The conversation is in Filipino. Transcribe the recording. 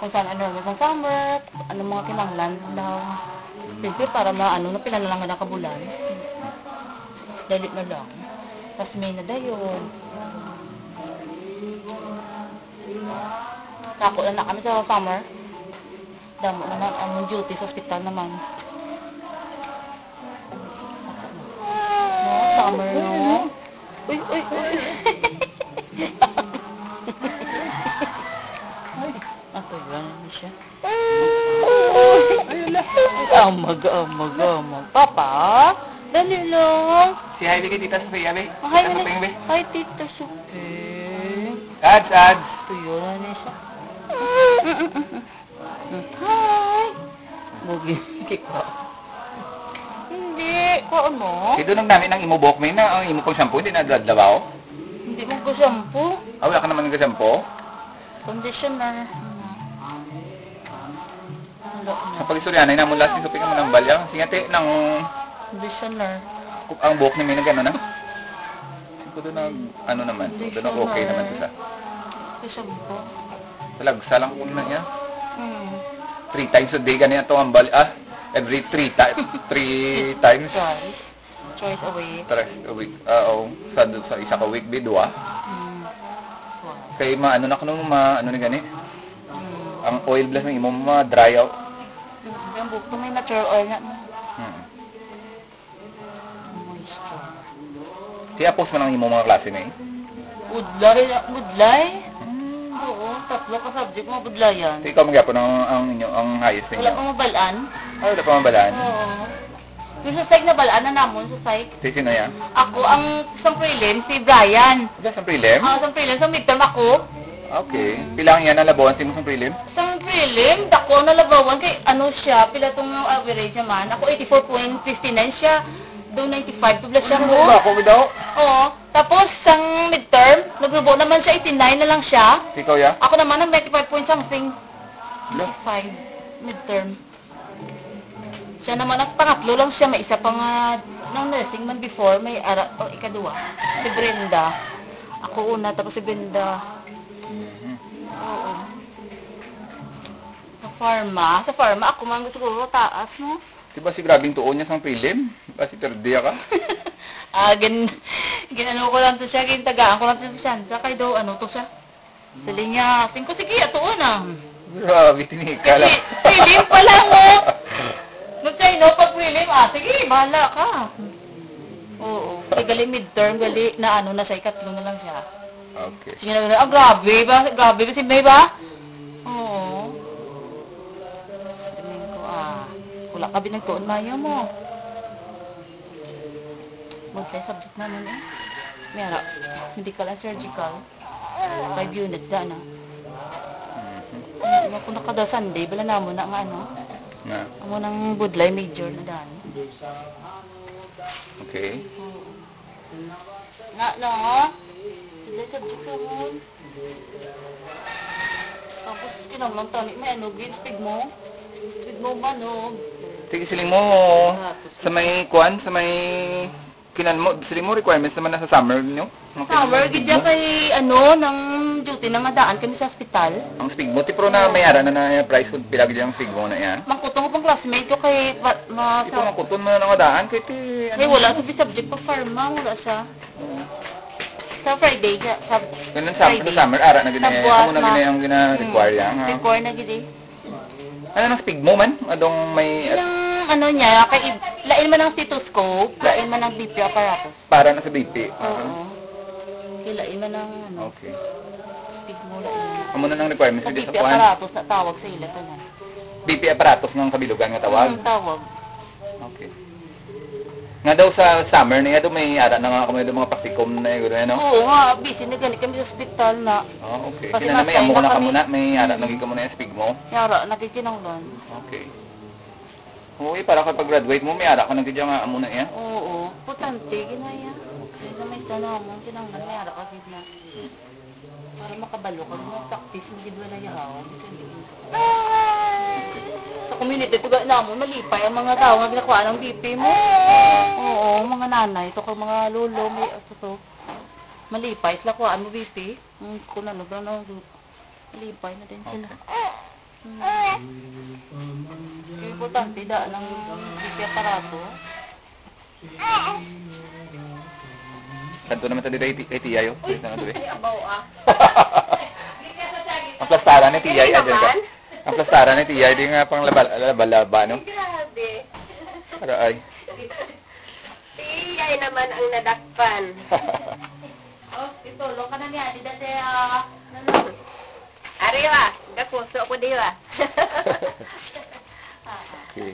kung saan ano sa summer, ano mga kinanglan daw. Siyempre para maano na pila na lang na kabulan. Dalit na lang. Tapos may na dayon. Tako na kami sa summer. Damo naman ang duty sa hospital naman. No, summer no. Uy. Ato yan siya. Amag. Papa, dali lang. Si Hailey kay Tita Sofia, be. Hi, Tita Sofia, be. Hi, Tita Sofia. Ads. Tuyo na siya. Hi. Bugi. Kiko. Hindi. Kuan mo? Ito nung namin ang imubok may na ang imo pang shampoo, hindi na dadlabaw. Hindi mo ko shampoo. Wala ka naman ng shampoo. Conditioner. Sa pag-istoryanay na mula si Sophie ka mo ng balya. Singate ng Conditioner. ang buhok ni may na gano'n na. Siguro doon ano naman. Doon okay naman sila. Shampoo. Talagsa lang kung na niya. 3 Hmm. times a day ganyan ito ang balya. Every 3 times. Twice a week. Twice a week. Oo. Sa isa ka week, bidwa. Kay ano na kanong ano ni gani. Ang oil blast ng imo ma-dry out. Yung buhok ko may natural oil na. Siya post mo lang imo mga klase may. Budlay? Oo, tatlo ka subject mo budlayan. So, ikaw magyapon ang inyo ang highest ninyo. Wala pang mabalaan. Wala pa mabalaan. Oo. Yung sa psych na balaan na namon sa psych. Si sino yan? Ako, ang isang prelim, si Brian. Diyan sa prelim? Isang prelim, sa midterm ako. Okay. Pilang yan ang labawan si mo sa prelim? Isang prelim, dako na labawan kay ano siya, pila tong average naman. Ako 84.59 siya. Doon 95 tubla siya mo. Ako daw? Oo. Tapos, sang midterm, nagrubo naman siya, 89 na lang siya. Ikaw ya? Ako naman ang 95 point something. Lo. 5 midterm. Siya naman ang pangatlo lang siya, may isa pa nga ng nursing man before, may ikadua. Si Brenda. Ako una, tapos si Brenda. Oo. Sa pharma, ako man siguro taas, no? Diba si grabing tuon niya sa prelim? Diba si Terdia ka? Ginano ko lang to siya, gintagaan ko lang to siya. Sa kay daw, ano to siya? Sa linya, sige, atuon ah. Grabe, tinika lang. Prelim pa lang, oh! Nag-China pag prelim, sige, bahala ka. Oo. Gali midterm, gali na ano na siya, ikatlo na lang siya. Okay. Sige na, grabe ba si May ba? Oo. Tingin ko, wala ka binagtuon maya mo. Multi-subject na nun eh. Mayara, medical and surgical. 5 units na na. Kung nakada Sunday, bala na mo na nga ano. Na. Amo nang budlay major na daan. Okay. No? Budlay subject ka mo. Tapos kinamlang tani, may ano, grade speed mo. Speed mo ba, no? Sige, siling mo sa may kuan, sa may kinan mo, siling mo requirements naman na sa summer niyo? Summer, gidya kay ano, ng duty na madaan kami sa hospital. Ang spig mo, tipro na mayara na price kung pilag yung spig mo na yan. Mangkutong ko pang classmate ko kay Ito ang kuton mo na nangadaan, kaya ti... wala sa subject pa pharma, wala siya. Sa Friday, sa Ganun sa summer, ara na gina, amo na gina yung gina-require yan. Require na gidi. Ano ng spig mo man? Adong may... Yung ano niya, kay lain man ang stethoscope, lain man ang BP apparatus. Para na sa BP. Oo. Lain man ang ano, Okay. speed mo lain. Amo na ng requirements Sa dito BP sa kuan. apparatus na tawag sa ila to na. BP apparatus ng kabilugan nga tawag. Tawag. Okay. Nga daw sa summer niya daw may ara na nga kami daw mga praktikum na yun, ano? Oo nga, busy na galing kami sa hospital na. Oh, okay. Kasi Kaya na may amo nasa na ka kami. muna, may ara naging ka muna yung spig mo. Yara, nakikinanglan. Okay. Okay, para kapag graduate mo, may ara ka naging nga amo na yan. Oo, putante, ginaya. Kaya na may sana mo, kinanglan, may ara ka gid na. Para makabalo ka, mag-practice, hindi ba na yahaw? Sa community, tuga na mo, malipay ang mga tao nga ginakuha ng BP mo. Oo, mga nanay, ito kang mga lolo, may to. Malipay, sila kuhaan mo BP. Kung ano ba na, malipay na din sila. Importante da ng pipi aparato. Kanto naman sa dito ay tiya yun. Dito na to eh. Abaw ah. Ang plastara ni tiya, ay dyan ka. Ang plastara ni tiya, di nga pang laba, no? Grabe. Aray. Tiyay naman ang nadakpan. Oh, itulong ka na niya. Di dati, Ariwa, gapuso ko diwa. Okay.